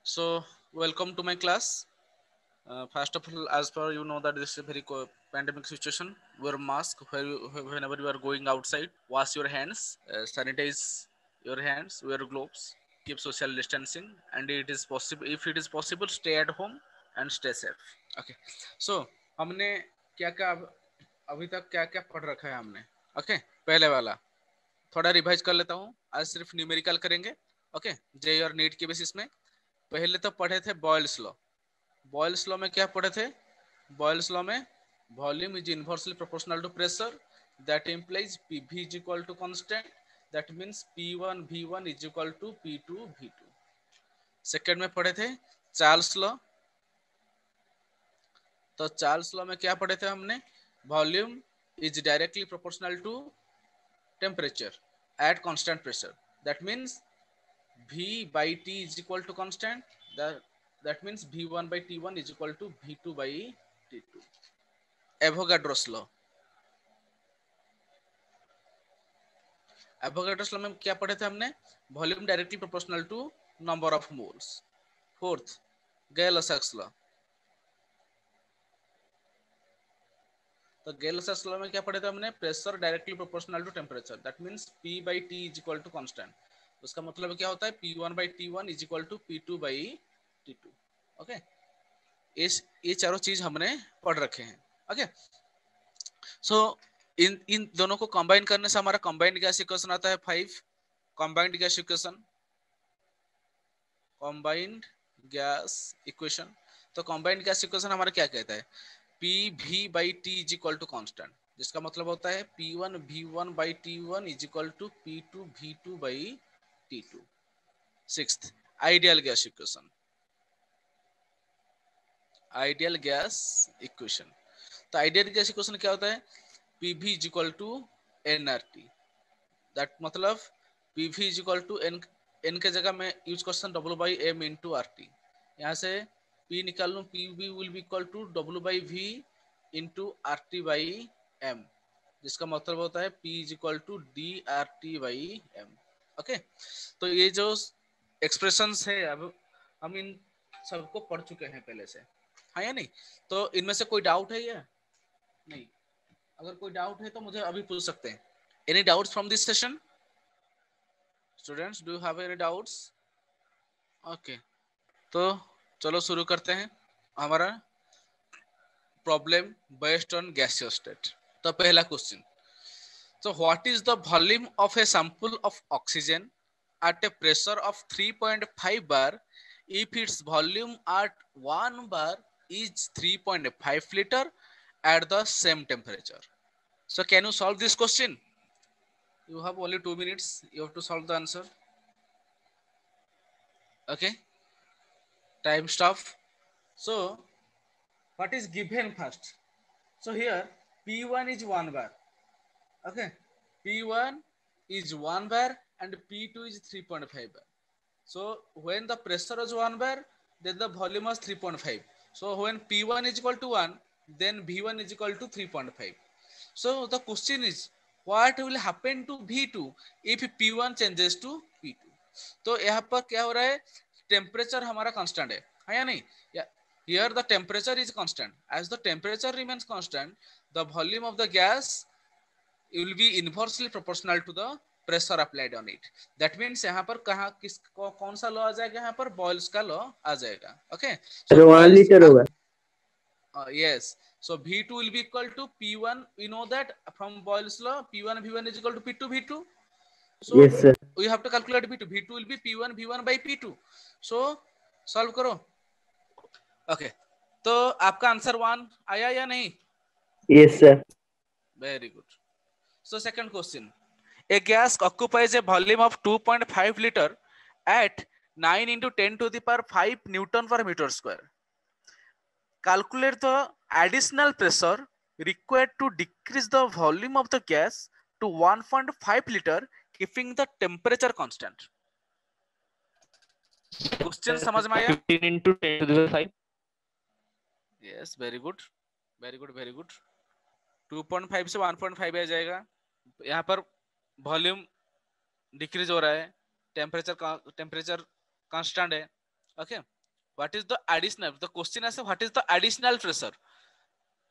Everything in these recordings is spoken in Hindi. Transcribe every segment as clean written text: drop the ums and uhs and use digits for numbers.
So, welcome to my class. First of all, as per you know that this is a very pandemic situation. Wear mask whenever you are going outside. Wash your hands. Sanitize your hands. Wear gloves. Keep social distancing. And it is possible. If it is possible, stay at home and stay safe. Okay. So हमने क्या क्या अभी तक क्या क्या पढ़ रखा है हमने. Okay. पहले वाला थोड़ा रिवाइज कर लेता हूँ. आज सिर्फ न्यूमेरिकल करेंगे. ओके. जे और नीट के बेसिस में पहले तो पढ़े थे बॉयल्स लॉ. बॉयल्स लॉ में क्या पढ़े थे? बॉयल्स लॉ में volume is inversely proportional to pressure. That implies PV is equal to constant. That means P1 V1 is equal to P2 V2. Second में पढ़े थे चार्ल्स लॉ. तो चार्ल्स लॉ में क्या पढ़े थे हमने? Volume is directly proportional to temperature at constant pressure. That means V by T is equal to constant. That means V1 by T1 is equal to V2 by T2. Avogadro's law. Avogadro's law में क्या पढ़े थे हमने? Volume directly proportional to number of moles. Fourth, Gay-Lussac's law. तो Gay-Lussac's law में क्या पढ़े थे हमने? Pressure directly proportional to temperature. That means P by T is equal to constant. उसका मतलब क्या होता है? P1 by T1 is equal to P2 by T2. Okay. ये चारों चीज हमने पढ़ रखे हैं. ओके. सो इन दोनों को कंबाइन करने से हमारा कंबाइंड गैस इक्वेशन आता है 5. Combined gas equation. Combined gas equation. तो कंबाइंड गैस इक्वेशन हमारा क्या कहता है? PV by T is equal to constant. जिसका मतलब होता है P1 V1 by T1 is equal to P2 V2 by T2. Sixth, ideal gas equation. Ideal gas equation. तो आइडियल गैस इक्वेशन क्या होता है? PV is equal to nRT. That मतलब PV is equal to n के जगह में use question W by M into RT. यहाँ से P निकाल लूँ. PV will be equal to W by V into RT by M. जिसका मतलब होता है P is equal to DRT by M. Okay. तो ये जो एक्सप्रेशंस है अब हम इन सबको पढ़ चुके हैं पहले से. हाँ या नहीं? तो इनमें से कोई डाउट है या नहीं? अगर कोई डाउट है तो मुझे अभी पूछ सकते हैं. Any doubts from this session? Students, do you have any doubts? Okay. तो चलो शुरू करते हैं हमारा problem based on gaseous state. तो पहला question. So what is the volume of a sample of oxygen at a pressure of 3.5 bar if its volume at 1 bar is 3.5 liter at the same temperature? So can you solve this question? You have only 2 minutes. You have to solve the answer. Okay. Time stop. So what is given first? So here P1 is 1 bar. Okay. P1 is 1 bar and P2 is 3.5 bar. So when the pressure is 1 bar, then the volume was 3.5. So when P1 is equal to 1, then V1 is equal to 3.5. So the question is, what will happen to V2 if P1 changes to P2? तो यहाँ पर क्या हो रहा है? टेम्परेचर हमारा कांस्टेंट है या नहीं? Here the temperature is constant. As the temperature remains constant, the volume of the gas will be inversely proportional to the pressure applied on it. That means यहाँ पर कहाँ किस कौन सा लॉ आ जाएगा? यहाँ पर बॉयल्स का लॉ आ जाएगा. Okay. So 1 liter होगा. Yes. So V2 will be equal to P1. We know that from Boyle's law, P1 V1 is equal to P2 V2. So Yes sir. we have to calculate V2. V2 will be P1 V1 by P2. So solve करो. Okay. तो आपका आंसर 1 आया या नहीं? Yes sir. Very good. So second question. A gas occupies a volume of 2.5 liter at 9 into 10 to the power 5 Newton per meter square. Calculate the additional pressure required to decrease the volume of the gas to 1.5 liter, keeping the temperature constant. Question समझ में आया? 15 into 10 to the 5. Yes, very good, very good, very good. 2.5 से 1.5 आ जाएगा. यहाँ पर वॉल्यूम डिक्रीज हो रहा है, टेम्परेचर कांस्टेंट है. Okay, what is the additional, the question is what is the additional pressure,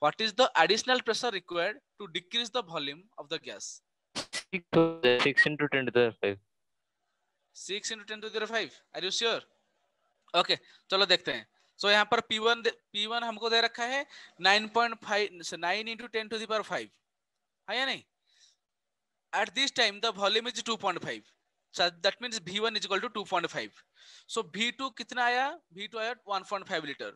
what is the additional pressure required to decrease the volume of the gas? 6 into 10 to the 5. 6 into 10 to the 5, are you sure? Okay चलो देखते हैं. सो यहाँ पर P1 हमको दे रखा है 9.5 9 into 10 to the power 5 है या नहीं. At this time the volume is 2.5, so that means V1 is equal to 2.5. so V2 कितना आया, V2 आया 1.5 लीटर.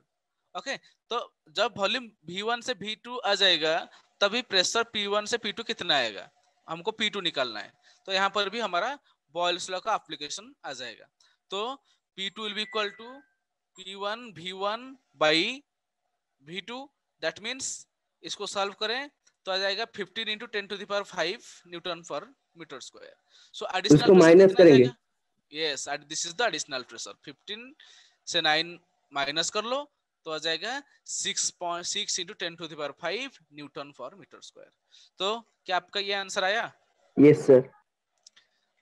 ओके तो जब वॉल्यूम V1 से V2 आ जाएगा तभी प्रेशर P1 से P2 कितना आएगा, हमको P2 निकालना है. तो यहाँ पर भी हमारा बॉयल्स लॉ का एप्लीकेशन आ जाएगा. तो P2 will be equal to P1 V1 by V2. That means इसको सॉल्व करें तो आ जाएगा 15 into 10 to the power 5 Newton पर मीटर स्क्वायर. सो एडिशनल उसको प्रेशर माइनस कितना आ करेंगे. जाएगा? Yes, this is the additional pressure. 15 से 9 माइनस कर लो तो आ जाएगा 6.6 into 10 to the power 5 Newton पर मीटर स्क्वायर. तो क्या आपका ये आंसर आया? Yes sir.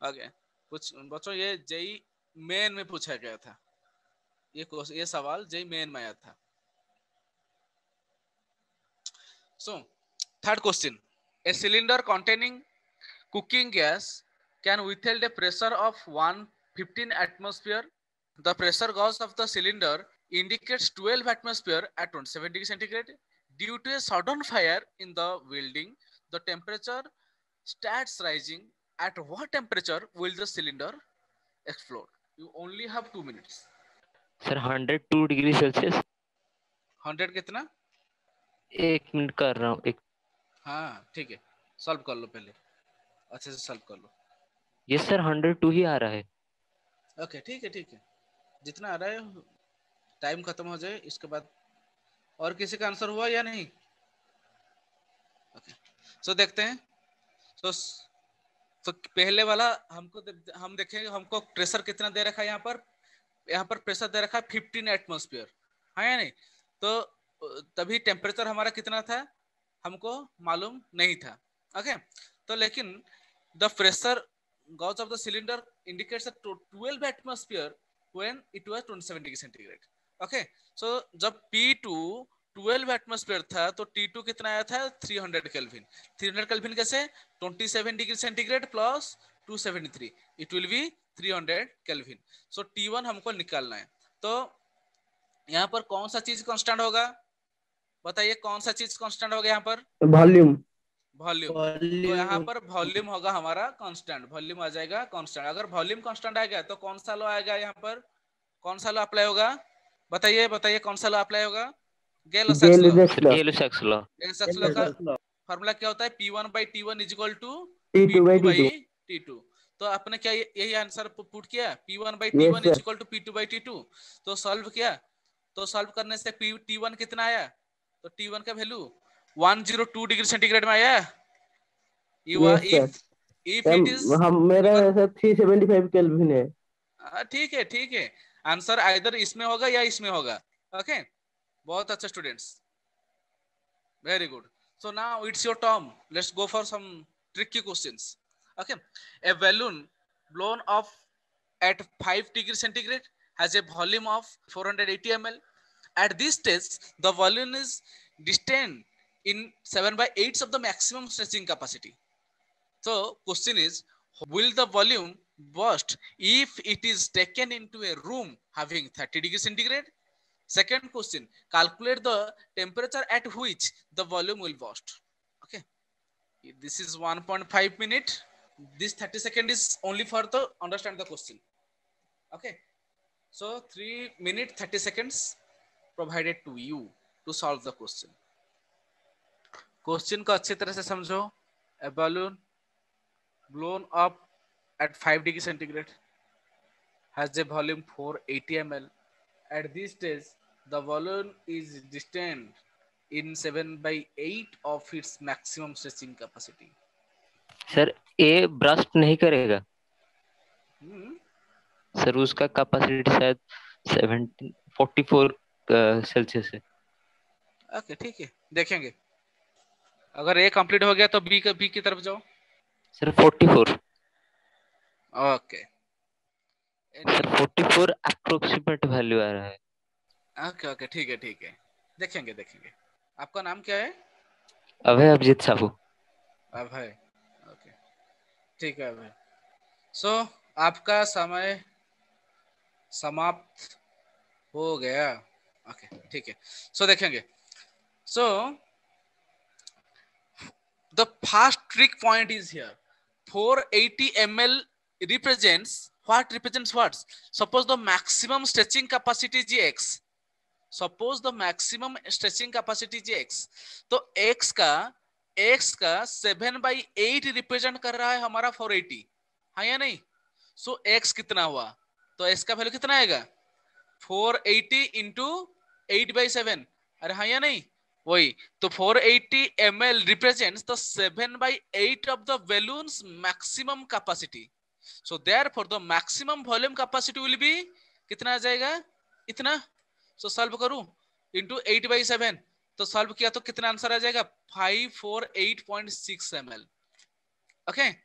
ओके कुछ बच्चों ये जेई मेन में पूछा गया था, ये सवाल जेई मेन में आया था. So third question, a cylinder containing cooking gas can withhold a pressure of 115 atmosphere. The pressure gauge of the cylinder indicates 12 atmosphere at 27 degree centigrade. Due to a sudden fire in the welding, the temperature starts rising. At what temperature will the cylinder explode? You only have 2 minutes. Sir 102 degree Celsius. 100 कितना? 1 मिनट कर रहा हूँ. एक हाँ ठीक है, सॉल्व कर लो पहले, अच्छे से सॉल्व कर लो. ये सर 102 ही आ रहा है. ओके ठीक है, जितना आ रहा है. टाइम खत्म हो जाए इसके बाद. और किसी का आंसर हुआ या नहीं? ओके सो देखते हैं. तो पहले वाला हम देखेंगे हमको प्रेशर कितना दे रखा है. यहाँ पर प्रेशर दे रखा है 15 एटमॉस्फेयर, हाँ या नहीं. तो तभी टेम्परेचर हमारा कितना था हमको मालूम नहीं था. ओके तो लेकिन the pressure gauge of the cylinder indicates a 12 atmosphere when it was 27 degree centigrade. Okay so जब P2 12 एटमॉस्फेयर था तो T2 कितना आया था 300 केल्विन. 300 केल्विन कैसे? 27 degree centigrade plus 273, it will be 300 kelvin. So T1 हमको निकालना है. तो यहाँ पर कौन सा चीज कांस्टेंट होगा, बताइए कौन सा चीज कांस्टेंट होगा यहाँ पर? वॉल्यूम. तो यहाँ पर वॉल्यूम होगा हमारा कांस्टेंट. वॉल्यूम आ जाएगा कांस्टेंट. अगर वॉल्यूम कांस्टेंट आ गया तो कौन सा लॉ आएगा यहाँ पर, कौन सा लॉ अप्लाई होगा? बताइए कौन सा लॉ अप्लाई होगा? गेलो-सैक्स लॉ. का फार्मूला क्या होता है? P1 by T1 is equal to T2 by by T2. T2. तो आपने क्या यही आंसर पुट किया? P1 by T1 is equal to P2 by T2. तो सॉल्व किया, तो सॉल्व करने से T1 कितना आया? तो T1 का वैल्यू 102 डिग्री सेंटीग्रेड में आया. if it is हम मेरा 375 केल्विन है. ठीक है आंसर आइदर इसमें होगा या इसमें होगा. ओके बहुत अच्छा students, very good. So now it's your turn. Let's go for some tricky questions. Okay, a balloon blown off at 5 degree centigrade has a volume of 480 ml. At this stage, the balloon is distended in 7/8 of the maximum stretching capacity. So question is, will the volume burst if it is taken into a room having 30 degree centigrade? Second question, calculate the temperature at which the volume will burst. Okay, this is 1.5 minute. This 30 second is only for the understand the question. Okay, so 3 minutes 30 seconds provided to you to solve the question. Question को अच्छी तरह से समझो. A balloon blown up at 5 degree centigrade has a volume 480 ml. At this stage, the balloon is distended in 7/8 of its maximum stretching capacity. Sir a burst नहीं करेगा. सर उसका कैपेसिटी शायद 44 सेल्सियस है. ओके ठीक है देखेंगे. अगर ए कंप्लीट हो गया तो बी की तरफ जाओ. Sir 44. Okay sir 44 approximate value आ रहा है। ओके ओके, ठीक है, देखेंगे देखेंगे। आपका नाम क्या है? अभय अभिजीत साहू। अभय, ओके, ठीक है अभय। सो आपका समय समाप्त हो गया। ओके ठीक है, सो देखेंगे। सो the first trick point is here. 480 ml represents what? Suppose the maximum stretching capacity is x. Suppose the maximum stretching capacity is x. तो x का 7/8 रिप्रेजेंट कर रहा है हमारा 480, हाँ या नहीं? सो x कितना हुआ? तो x का वैल्यू कितना आएगा? 480 इंटू 8/7, अरे हाँ या नहीं? वही तो 480 ml represents the 7/8 of the balloon's maximum capacity. So therefore the maximum volume capacity will be कितना आ जाएगा? इतना। so सॉल्व करूं इंटू 8/7, तो सॉल्व किया तो कितना आंसर आ जाएगा? 548.6 ml. Okay,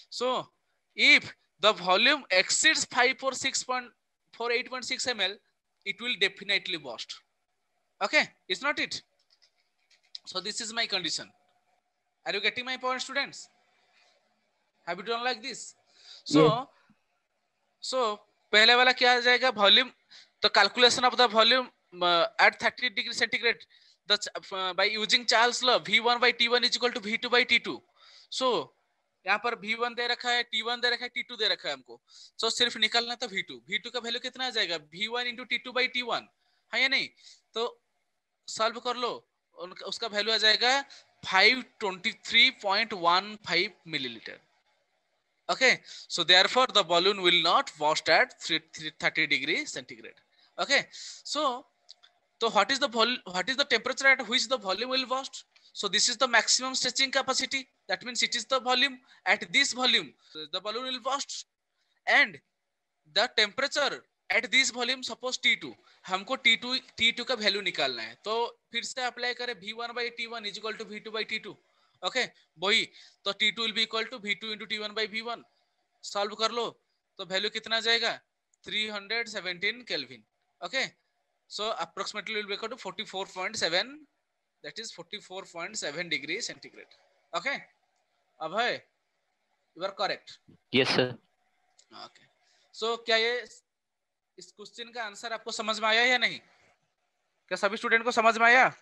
so if the volume exceeds 548.6 ml, it will definitely burst. Okay, it's not it? So this is my condition. Are you getting my point, students? Have you done like this? So Yes. so पहले वाला क्या आ जाएगा? वॉल्यूम, तो calculation of the volume at 30 degree centigrade by using Charles law, V1 by T1 is equal to V2 by T2. So यहाँ पर V1 दे रखा है, T1 दे रखा है, T2 दे रखा है हमको। so सिर्फ निकालना था V2 का वैल्यू कितना आ जाएगा? V1 into T2 by T1, है या नहीं? तो सॉल्व कर लो, उसका वैल्यू आ जाएगा 523.15 millilitre. Okay, so therefore the balloon will not burst at 30 degree centigrade. Okay, so what is the temperature at which the volume will burst? So this is the maximum stretching capacity, that means it is the volume. At this volume the balloon will burst, and the temperature at this volume, suppose T2, हमको T2 का वैल्यू निकालना है। तो फिर से अप्लाई करें V1 by T1 is equal to V2 by T2। Okay, वही तो T2 will be equal to V2 into T1 by V1। Solve कर लो तो वैल्यू कितना आ जाएगा? 317 kelvin. Okay, so approximately will be equal to 44.7, that is 44.7 degree centigrade. Okay Abhay, you are correct. Yes sir. Okay, so क्या ये इस क्वेश्चन का आंसर आपको समझ में आया या नहीं? क्या सभी स्टूडेंट को समझ में आया?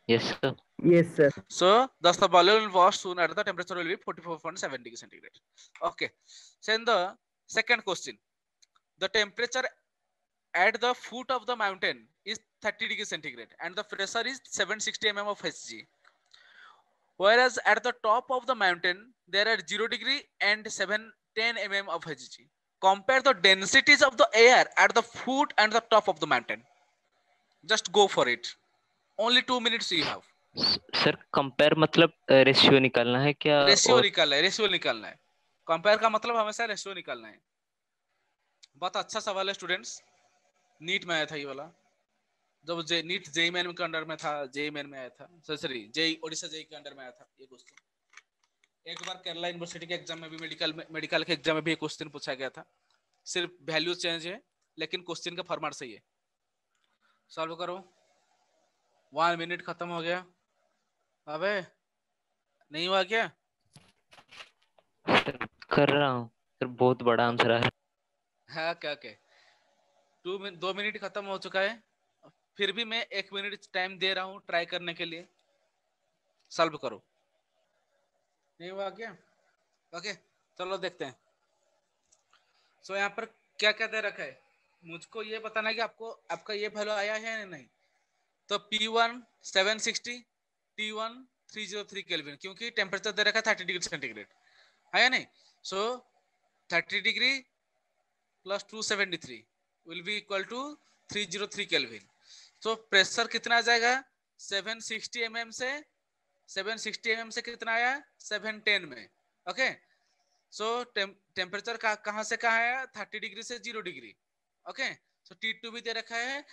Yes sir. Yes, sir. So thus the balloon will burst soon at the temperature will be 44.7 degree centigrade. Okay, then the second question, the temperature at the foot of the mountain is 30 degree centigrade and the pressure is 760 mm of Hg, whereas at the top of the mountain there are 0 degree and 710 mm of Hg. Compare the densities of the air at the foot and the top of the mountain. Just go for it, only 2 minutes you have. Sir compare मतलब रेशियो निकालना है क्या? रेशियो निकालना है, रेशियो निकालना है। कंपेयर का मतलब हमेशा रेशियो निकालना है। बहुत अच्छा सवाल है स्टूडेंट्स, नीट में आया था ये वाला, जब नीट जेई मेन के अंडर में था, जेई मेन में आया था, सॉरी जेई ओडिशा जेई के अंडर में आया था ये क्वेश्चन। एक बार केरला यूनिवर्सिटी के एग्जाम में भी मेडिकल के एग्जाम में भी क्वेश्चन पूछा गया था, सिर्फ वैल्यू चेंज है लेकिन क्वेश्चन का फॉर्मेट सही है। सॉल्व करो, 1 मिनट खत्म हो गया। अबे नहीं हुआ क्या? सर कर रहा हूँ सर, बहुत बड़ा आंसर है। हाँ क्या क्या 2 मिनट खत्म हो चुका है, फिर भी मैं 1 मिनट टाइम दे रहा हूँ ट्राई करने के लिए। सॉल्व करो, नहीं हुआ क्या? ओके चलो देखते हैं। सो यहाँ पर क्या क्या दे रखा है, मुझको ये बताना है कि आपको आपका ये वैल्यू आया है या नहीं। तो P1 760, T1 303 केल्विन, क्योंकि टेम्परेचर दे रखा है 30 डिग्री सेंटीग्रेड, है या नहीं? So 30 degree plus 273 will be equal to 303 kelvin. तो प्रेशर कितना आ जाएगा? 760 mm से 760 mm से कितना आया? 710 में। ओके, सो टेम्परेचर कहाँ से कहाँ आया? 30 डिग्री से 0 डिग्री। ओके, सो T2 भी दे रखा है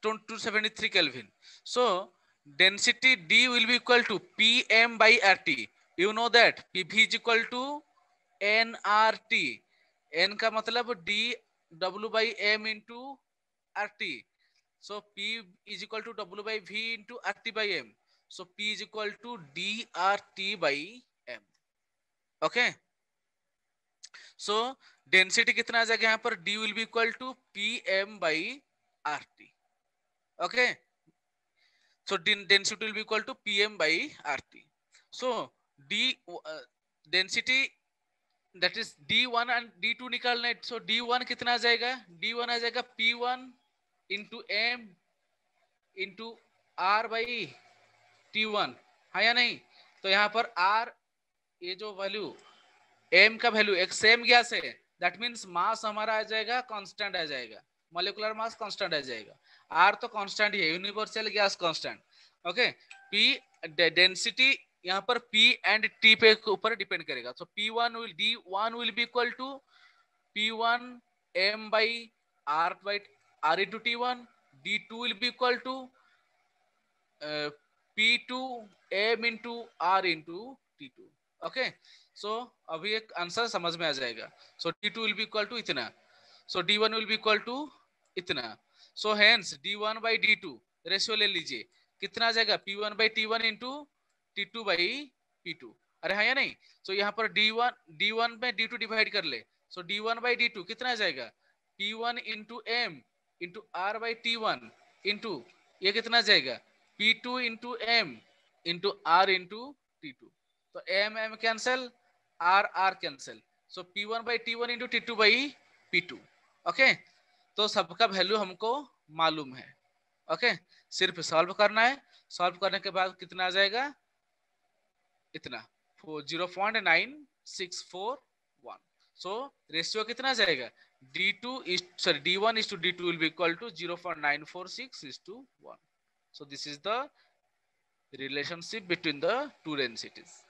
273 kelvin. So density D will be equal to Pm by RT. You know that PV is equal to nRT. N का मतलब D W by M into RT. So P is equal to W by V into RT by M. So P is equal to DRT by M. Okay. So density कितना आ जाएगा यहाँ पर? D will be equal to PM by RT. Okay. So density will be equal to PM by RT. So D density that is D1 and D2 निकालना है. So D1 कितना आ जाएगा? D1 आ जाएगा P1 into M into R by T1. हाँ या नहीं? तो यहाँ पर R ये जो वैल्यू M का वैल्यू एक सेम गैस है, दैट मीन्स मास हमारा आ जाएगा कांस्टेंट आ जाएगा, मॉलिक्यूलर मास कांस्टेंट आ जाएगा. R तो कांस्टेंट ही है, universal gas constant. Okay. P density यहाँ पर P एंड T पे ऊपर डिपेंड करेगा. So P1 will D1 will be equal to P1 M by R by R into T1. D2 will be equal to P2 M into R into T2. Okay. So अभी एक आंसर समझ में आ जाएगा. So D2 will be equal to इतना. So D1 will be equal to इतना. So hence D1 by D2 ratio ले लीजिए. कितना आ जाएगा? P1 by T1 into T2 by P2. अरे हाँ या नहीं? So यहाँ पर D1 में D2 डिवाइड कर ले. So D1 by D2 कितना आ जाएगा? P1 into M into R by T1 into ये कितना आ जाएगा? P2 into M into R into T2. तो M M cancel, R R cancel. So P1 by T1 into T2 by P2. Okay. तो सबका वैल्यू हमको मालूम है. ओके. सिर्फ सॉल्व करना है. सॉल्व करने के बाद कितना आ जाएगा? इतना 0.9641. सो रेशियो कितना आ जाएगा? D1 is to D2 will be equal to 0.946 is to 1. So this is the relationship between the two densities.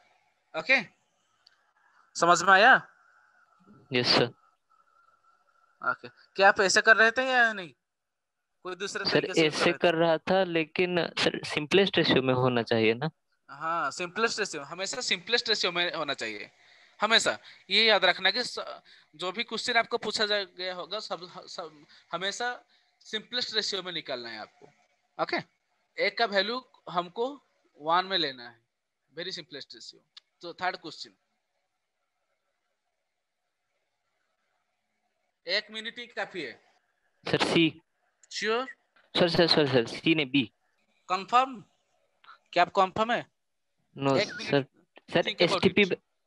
Okay. समझ में आया? Yes sir. ओके. क्या आप ऐसे कर रहे थे या नहीं? कोई दूसरे सर तरीके से ऐसे कर रहा था, लेकिन सर सिंपलेस्ट रेशियो में होना चाहिए ना. हाँ, सिंपलेस्ट रेशियो हमेशा सिंपलेस्ट रेशियो में होना चाहिए. हमेशा ये याद रखना कि जो भी क्वेश्चन आपको पूछा गया होगा सब हमेशा सिंपलेस्ट रेशियो में निकालना है आपको. ओके. एक का वैल्यू हमको 1 में लेना है. Very simplest ratio. तो थर्ड क्वेश्चन. 1 मिनट ही काफी है. Sir C. Sure? Sir C ने बी. कंफर्म? क्या आप कंफर्म है? No sir.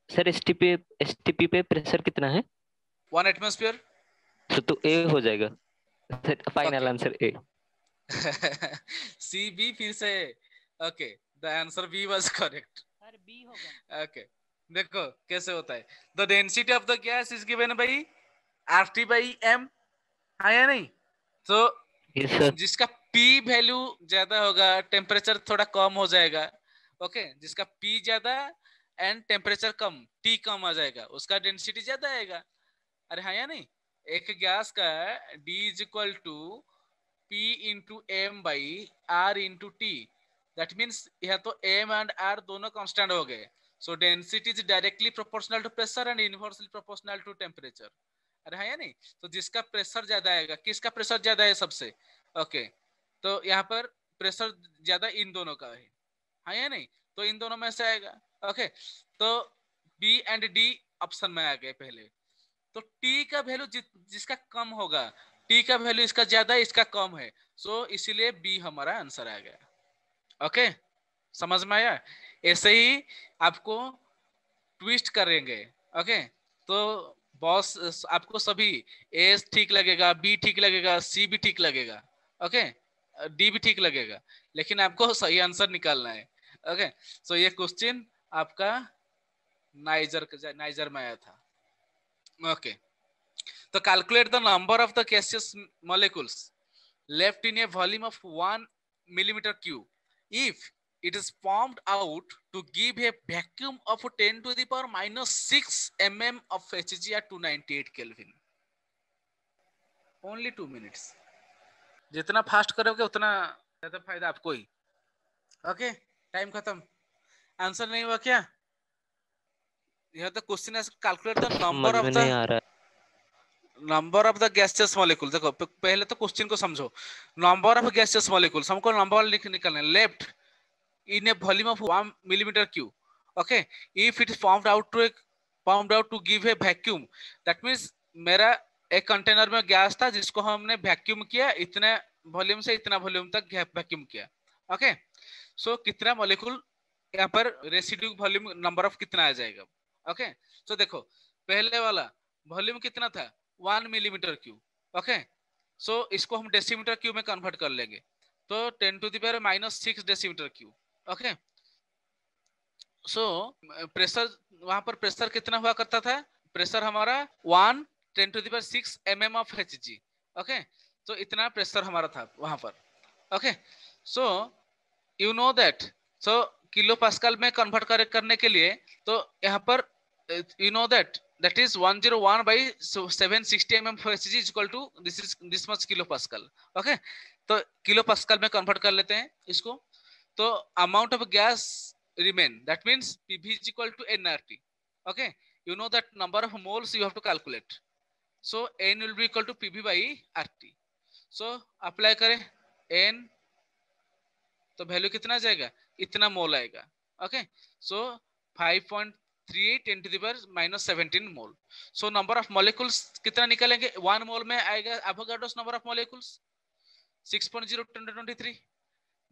सर एसटीपी पे प्रेशर कितना है? 1 एटमॉस्फेयर. तो ए हो जाएगा. Final answer A. C B फिर से. Okay. The answer B was correct. Sir B होगा. ओके. देखो कैसे होता है. The density of the gas is given bye RT by M. हाँ या नहीं? तो जिसका P वैल्यू ज्यादा होगा टेम्परेचर थोड़ा कम हो जाएगा. ओके. जिसका P ज्यादा एंड टेम्परेचर कम, T कम आ जाएगा, उसका डेंसिटी ज्यादा आएगा. अरे हाँ या नहीं? एक गैस का D is equal to P into M by R into T. That means यह तो M and R दोनों कांस्टेंट हो गए. So density is directly proportional to pressure and inversely proportional to temperature. अरे हाँ या नहीं? तो जिसका प्रेशर ज्यादा आएगा, किसका प्रेशर ज्यादा है सबसे? ओके. तो यहाँ पर प्रेशर ज्यादा इन दोनों का है. हाँ या नहीं? तो इन दोनों में से आएगा. ओके. तो B एंड D ऑप्शन में आ गए पहले. तो T का वैल्यू जिसका कम होगा, T का वैल्यू इसका ज्यादा है, इसका कम है. सो इसीलिए B हमारा आंसर आ गया. ओके. समझ में आया? ऐसे ही आपको ट्विस्ट करेंगे. ओके. तो बॉस आपको सभी ए ठीक लगेगा, बी ठीक लगेगा, सी भी ठीक लगेगा. ओके. डी भी ठीक लगेगा, लेकिन आपको सही आंसर निकालना है. ओके. सो ये क्वेश्चन आपका नाइजर में आया था. ओके. तो calculate the number of the gaseous molecules left in a volume of 1 millimeter cube if it is formed out to give a vacuum of 10 to the power minus 6 mm of Hg at 298 Kelvin. Only 2 minutes. जितना फास्ट करोगे उतना ज्यादा फायदा आपको ही. ओके. टाइम खत्म. आंसर नहीं हुआ क्या? यह तो क्वेश्चन है calculate the number of the. Number of the gaseous molecule, देखो पहले तो क्वेश्चन को समझो। नंबर ऑफ गैसियस मॉलिक्यूल्स हमको नंबर निकालना है। Left in a volume of 1 millimeter cube, okay, if it is pumped out to give a vacuum, that means मेरा एक कंटेनर में गैस था जिसको हमने वैक्यूम किया, इतने वॉल्यूम से इतना वॉल्यूम तक वैक्यूम किया। ओके, सो कितना मॉलिक्यूल यहाँ पर रेसिड्यू वॉल्यूम नंबर ऑफ कितना आ जाएगा। ओके, सो देखो पहले वाला वॉल्यूम कितना था 1 मिलीमीटर क्यूब। ओके, सो इसको हम डेसीमीटर क्यूब में कन्वर्ट कर लेंगे, तो 10 to the power -6 decimetre cube. Okay, so pressure वहां पर प्रेशर कितना हुआ करता था, प्रेशर हमारा 1 10 to the power 6 mm of Hg। Okay, तो इतना प्रेशर हमारा था वहां पर। Okay, so you know that, so kilo pascal में कन्वर्ट करने के लिए, तो यहाँ पर you know that that is 101 by 760 mm for Hg is equal to this much kilo pascal। Okay, तो किलो पास्कल में कन्वर्ट कर लेते हैं इसको, तो amount of gas remain, that means PV is equal to nRT। okay, you know that number of moles you have to calculate, so n will be equal to PV by RT। so apply करें n, तो वैल्यू कितना आ जाएगा, इतना मोल आएगा। Okay, so 5.38 into the power -17 mole. So number of molecules कितना निकलेंगे, 1 मोल में आएगा Avogadro's number of molecules 6.023।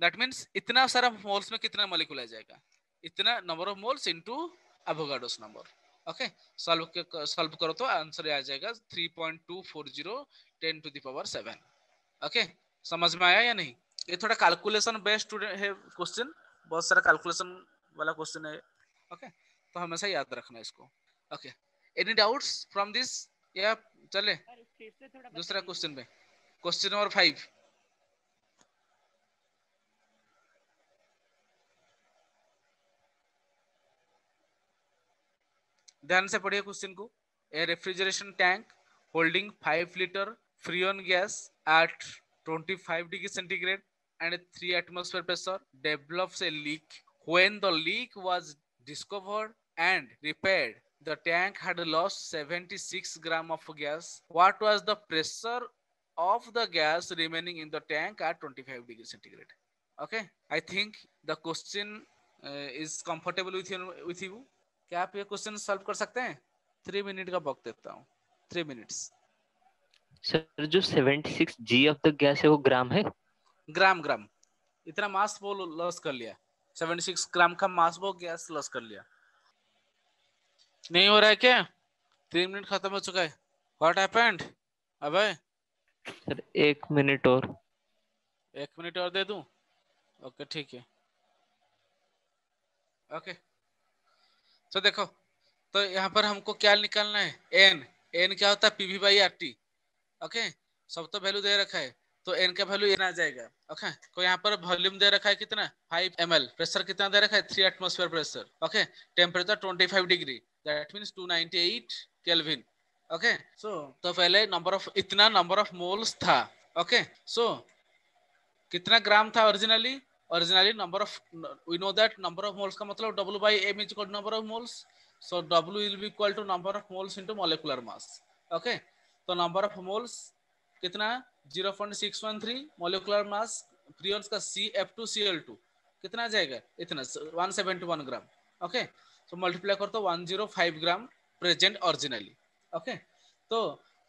That means इतना सारा मोल्स में कितना मॉलिक्यूल आ जाएगा, इतना number of moles into Avogadro's number. Okay, solve करो तो आंसर आ जाएगा 3.240 10 टू द पावर 7। ओके, समझ में आया या नहीं? ये थोड़ा कैलकुलेशन बेस्ड स्टूडेंट है क्वेश्चन, बहुत सारा कैलकुलेशन वाला क्वेश्चन है। ओके, तो हमेशा याद रखना इसको। Okay, any doubts from this, या चले दूसरा क्वेश्चन पे, क्वेश्चन नंबर 5। ध्यान से पढ़िए क्वेश्चन को। A refrigeration tank holding 5 litre freon gas at 25 degree centigrade and 3 atmosphere pressure develops a leak. When the leak was discovered and repaired, the tank had lost 76 gram of gas. What was the pressure of the gas remaining in the tank at 25 degree centigrade? Okay, I think the question is comfortable with you. क्या आप ये क्वेश्चन सॉल्व कर सकते हैं? 3 मिनट का वक्त देता हूँ, 3 मिनट्स। सर जो 76 जी ऑफ द गैस है वो ग्राम है? ग्राम, ग्राम, इतना मास वो लॉस कर लिया, 76 ग्राम का मास वो गैस लॉस कर लिया। नहीं हो रहा है क्या? 3 मिनट खत्म हो चुका है। What happened? अबे सर 1 मिनट और। 1 मिनट और दे दूं? ओके ठीक है। ओके, तो देखो, तो यहाँ पर हमको क्या निकालना है, एन। एन क्या होता है, PV by R T. Okay, सब तो वैल्यू दे रखा है, तो एन का वैल्यू एन आ जाएगा। ओके, तो यहाँ पर वॉल्यूम दे रखा है कितना 5 ml, प्रेशर कितना दे रखा है 3 atmosphere pressure. Okay, temperature 25 degree, that means 298 kelvin. Okay, so तो पहले नंबर ऑफ, इतना नंबर ऑफ मोल्स था। ओके, सो कितना ग्राम था originally, number of, we know that number of moles का मतलब W by M is equal to number of moles, so W will be equal to number of moles into molecular mass. Okay, तो नंबर ऑफ मोल्स कितना 0.613, मॉलिक्यूलर मास फ्रीऑन्स का CF2Cl2 कितना आ जाएगा, इतना 171 ग्राम। ओके, तो मल्टीप्लाई कर तो 105 ग्राम प्रेजेंट ओरिजिनली। ओके, तो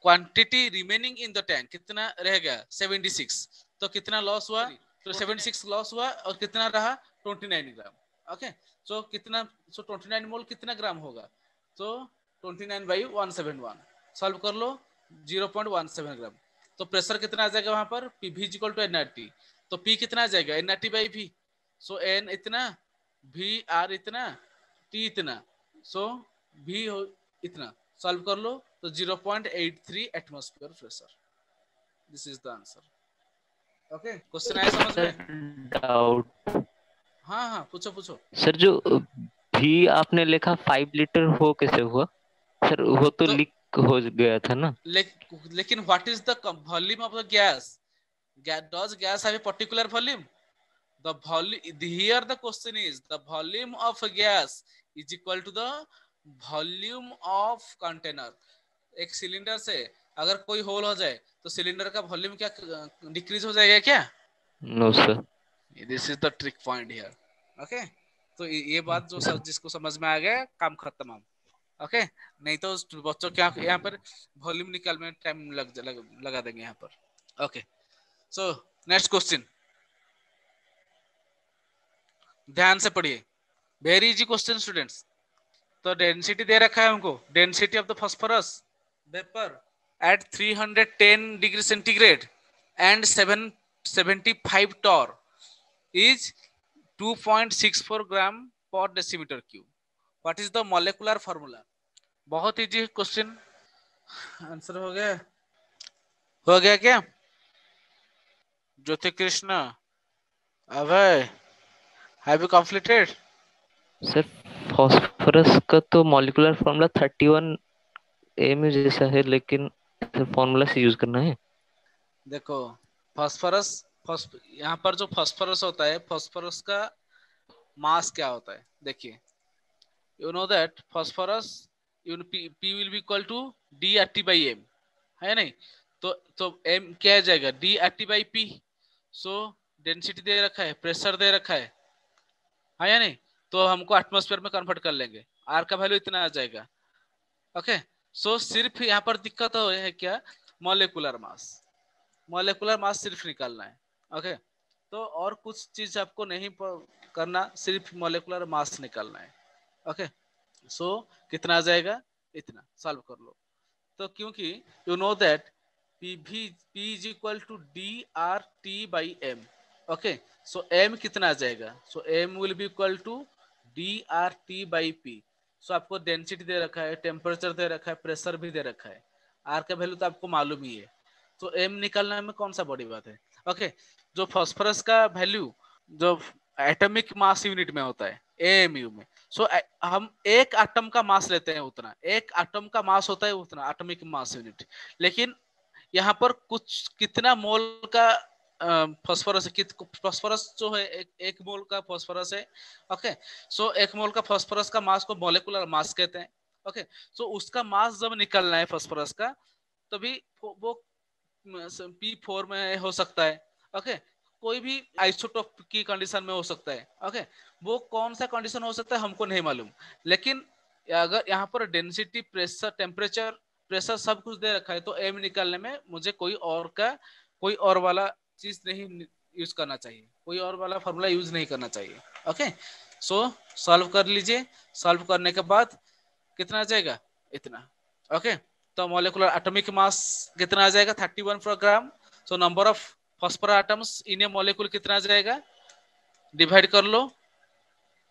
quantity remaining in the tank कितना रह गया 76, तो कितना लॉस हुआ, तो 76 लॉस हुआ और कितना रहा 29 ग्राम। ओके, सो कितना, सो 29 मोल कितना ग्राम होगा, तो 29 बाई 171 सॉल्व कर लो, 0.17 ग्राम। तो प्रेशर कितना आ जाएगा वहां पर, PV इक्वल टू nRT, तो P कितना आ जाएगा nRT by V, so N इतना, V R इतना, T इतना, सो V हो इतना, सॉल्व कर लो तो 0.83 atmosphere pressure. This is the answer. Okay, question आया समझ में? डाउट। हाँ हाँ, पूछो पूछो। सर जो भी आपने लिखा 5 लीटर हो कैसे हुआ सर, वो तो लीक हो गया था ना। लेकिन what is the volume of the gas? Does gas have a particular volume? The volume here, the question is the volume of a gas is equal to the volume of container। एक सिलेंडर से अगर कोई होल हो जाए तो सिलेंडर का वॉल्यूम क्या डिक्रीज हो जाएगा क्या? No sir. This is the trick point here. Okay, तो ये बात जो जिसको समझ में आ गया काम खत्म हम। ओके, नहीं तो बच्चों क्या यहाँ पर वॉल्यूम निकालने में टाइम लगा देंगे यहाँ पर। ओके, सो नेक्स्ट क्वेश्चन, ध्यान से पढ़िए, वेरी इजी क्वेश्चन स्टूडेंट्स। तो डेंसिटी दे रखा है हमको, density of the phosphorus vapour at 310 degree centigrade and 775 torr is 2.64 gram per decimetre cube. What is the molecular formula? बहुत इजी क्वेश्चन, आंसर हो गया क्या? Jyoti Krishna, Abhay, have you completed? Sir phosphorus का तो मॉलिक्यूलर फॉर्मूला 31 एम जैसा है, लेकिन फॉर्मूला से यूज करना है। देखो फास्फोरस, यहाँ पर जो फास्फोरस होता है, फास्फोरस का मास क्या होता है? देखिए, you know that phosphorus P will be equal to DRT by M, है नहीं? तो M क्या आ जाएगा? DRT by P। So density दे रखा है, प्रेशर दे रखा है या नहीं? तो हमको एटमॉस्फेयर में कन्वर्ट कर लेंगे, R का वैल्यू इतना आ जाएगा। ओके, सो सिर्फ यहाँ पर दिक्कत है क्या? मॉलिक्यूलर मास, मॉलिक्यूलर मास सिर्फ निकालना है। ओके, तो और कुछ चीज आपको नहीं करना, सिर्फ मॉलिक्यूलर मास निकालना है। ओके, सो कितना आ जाएगा? इतना। सॉल्व कर लो। तो क्योंकि you know that P is equal to DRT by M। Okay, so M कितना आ जाएगा? So M will be equal to DRT by P। So आपको डेंसिटी दे रखा है, टेम्परेचर दे रखा है, प्रेशर भी दे रखा है, R का वैल्यू तो आपको मालूम ही है। तो M निकालने में कौन सा बड़ी बात है? ओके, जो फास्फोरस का वैल्यू जो एटॉमिक मास यूनिट में होता है AMU में, सो हम एक एटम का मास लेते हैं उतना, एक एटम का मास होता है उतना एटॉमिक मास यूनिट। लेकिन यहाँ पर कुछ कितना मोल का फास्फोरस है, फास्फोरस जो है एक मोल का फास्फोरस है। ओके, सो एक मोल का फास्फोरस का मास को मॉलिक्यूलर मास कहते हैं। ओके, सो उसका मास जब निकलना है फास्फोरस का, तभी वो P4 में हो सकता है। ओके, कोई भी आइसोटोप की कंडीशन में हो सकता है। ओके, वो कौन सा कंडीशन हो सकता है हमको नहीं मालूम, लेकिन अगर यहाँ पर डेंसिटी, प्रेशर, टेम्परेचर, प्रेशर सब कुछ दे रखा है, तो एम निकालने में मुझे कोई और वाला चीज नहीं यूज करना चाहिए, कोई और वाला फॉर्मूला यूज नहीं करना चाहिए। ओके, सो सॉल्व कर लीजिए। सॉल्व करने के बाद कितना आ जाएगा? इतना। ओके, तो मॉलिक्यूलर एटॉमिक मास कितना आ जाएगा? 31 पर gram. So number of phosphorus atoms in a molecule कितना आ जाएगा? डिवाइड कर लो,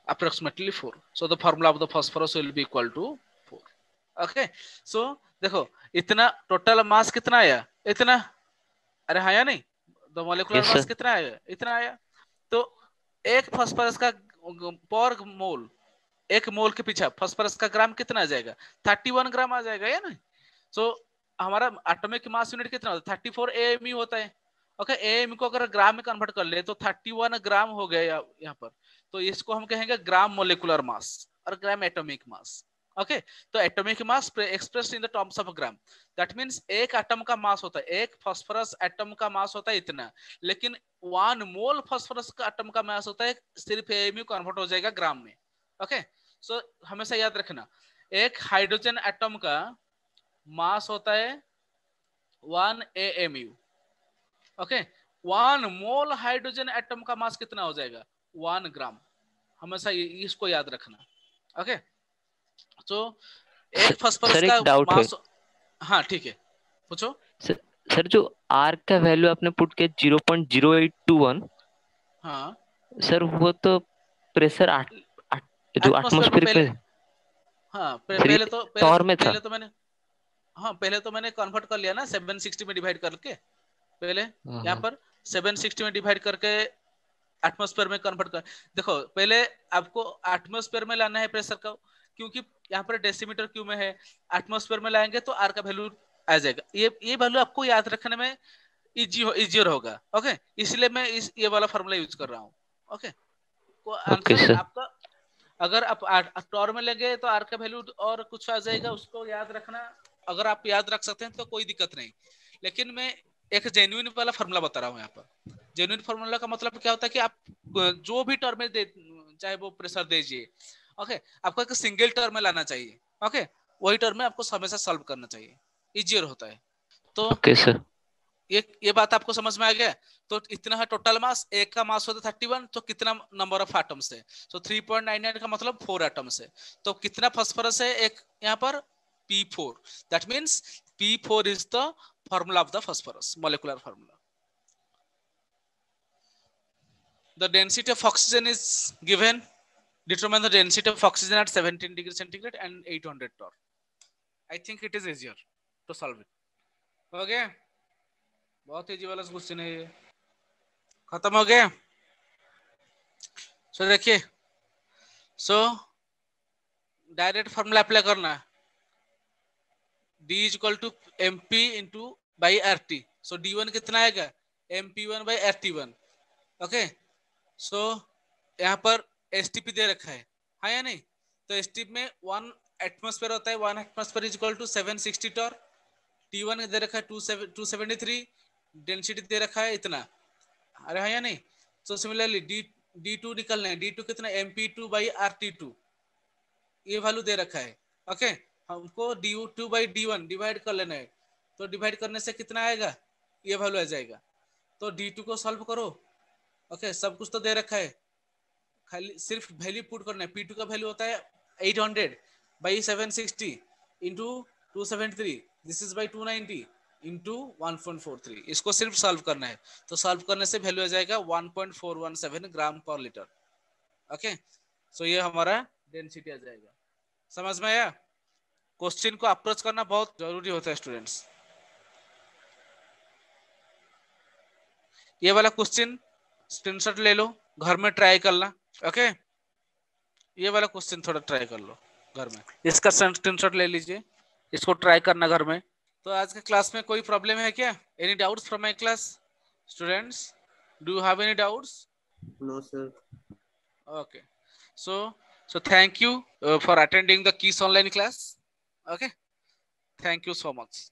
approximately 4। so the formula of the phosphorus will be equal to 4। okay, so देखो इतना टोटल मास कितना आया? इतना। अरे हाँ या नहीं? तो मॉलिक्यूलर यस मास सर। कितना आया? इतना आया। तो एक फास्फोरस का पर मोल, एक मोल के पीछे फास्फोरस का ग्राम कितना आ जाएगा? 31 ग्राम आ जाएगा या नहीं? सो हमारा एटॉमिक मास यूनिट कितना होता है? 34 AMU होता है। ओके, AMU को अगर ग्राम में कन्वर्ट कर ले तो 31 ग्राम हो गया यहाँ पर। तो इसको हम कहेंगे ग्राम मोलिकुलर मास और ग्राम एटॉमिक मास। ओके, तो atomic mass expressed in the terms of gram, that means एक एटम का मास होता है, एक फास्फोरस एटम का मास होता है इतना, लेकिन 1 मोल फास्फोरस का एटम का मास होता है सिर्फ AMU कन्वर्ट हो जाएगा ग्राम में। ओके, सो हमेशा याद रखना, एक हाइड्रोजन एटम का मास होता है 1 AMU। ओके, 1 मोल हाइड्रोजन एटम का मास कितना हो जाएगा? 1 ग्राम। हमेशा इसको याद रखना। ओके, तो एक फास्फोरस सर का एक डाउट है। मास, हाँ ठीक है, पूछो। सर, सर जो आर का वैल्यू आपने पुट किया 0.0821, हाँ, सर वो तो प्रेशर जो एटमॉस्फेयर में एटमॉस्फेयर पहले, पे, हाँ सर ये टॉर में था। पहले तो मैंने कन्वर्ट कर लिया ना 760 में डिवाइड करके। पहले यहाँ हाँ पर 760 में डिवाइड करके एटमॉस्फेयर में कन्वर्ट कर। देखो पहले आपको एटमॉस्फेयर में लाना है प्रेशर का, क्योंकि यहाँ पर डेसीमीटर क्यूब में है, एटमॉस्फेयर में लाएंगे तो आर का वैल्यू आ जाएगा। ये वैल्यू आपको याद रखने में इजियर होगा। ओके, इसलिए मैं ये वाला फॉर्मूला यूज कर रहा हूँ। ओके, को ओके आंसर सर। आपका, अगर आप टॉर में लगे तो आर का वैल्यू और कुछ आ जाएगा, उसको याद रखना। अगर आप याद रख सकते हैं तो कोई दिक्कत नहीं, लेकिन मैं एक जेन्युइन वाला फॉर्मूला बता रहा हूँ यहाँ पर। जेन्युइन फॉर्मूला का मतलब क्या होता है कि आप जो भी टर्म में दे, चाहे वो प्रेशर दीजिए, ओके, आपको एक सिंगल टर्म में लाना चाहिए, ओके, वही टर्म में आपको हमेशा सॉल्व करना चाहिए, इजियर होता है। तो ओके सर। ये बात आपको समझ में आ गया। तो इतना है टोटल मास, एक का मास होता है 31, तो कितना नंबर ऑफ एटम्स है, तो 3.99 का मतलब 4 एटम्स है। तो कितना फास्फोरस है एक यहाँ पर, P4, that means P4 is the formula of the phosphorus, molecular formula. The density of oxygen is given. Determine the density of oxygen at 17 degrees centigrade and 800 torr. I think it is easier to solve it. Okay, बहुत इजी वाला क्वेश्चन है ये। खत्म हो गया। सो देखिए, सो डायरेक्ट फॉर्मूला अप्लाई करना है, D is equal to MP into by RT। So D1 कितना आएगा, MP1 बाई RT1। ओके, सो यहाँ पर STP दे रखा है, हाँ या नहीं? तो STP में 1 एटमॉस्फेयर होता है, 1 atmosphere is equal to 760 torr. T1 दे रखा है 273, डेंसिटी दे रखा है इतना, अरे हाँ या नहीं? तो सिमिलरली D2 निकलना है, D2 कितना, MP2 बाई RT2, ये वैल्यू दे रखा है। ओके, हमको D2 बाई D1 डिवाइड कर लेना है, तो डिवाइड करने से कितना आएगा, ये वैल्यू आ जाएगा। तो D2 को सॉल्व करो। ओके, सब कुछ तो दे रखा है, खाली सिर्फ वैल्यू पुट करना है। P2 का वैल्यू होता है 800 by 760 into 273, this is by 290 into 1.43। इसको सिर्फ सॉल्व करना है, तो सॉल्व करने से वैल्यू आ जाएगा 1.417 ग्राम पर लीटर। ओके, सो ये हमारा डेंसिटी आ जाएगा। समझ में आया? क्वेश्चन को अप्रोच करना बहुत जरूरी होता है स्टूडेंट्स। ये वाला क्वेश्चन स्क्रीनशॉट ले लो, घर में ट्राई करना। ओके, ये वाला क्वेश्चन थोड़ा ट्राई कर लो घर में, इसका स्क्रीनशॉट ले लीजिए, इसको ट्राई करना घर में। तो आज के क्लास में कोई प्रॉब्लम है क्या? Any doubts from my class students? Do you have any doubts? No sir. Okay, so thank you for attending the KISS online class. Okay, thank you so much.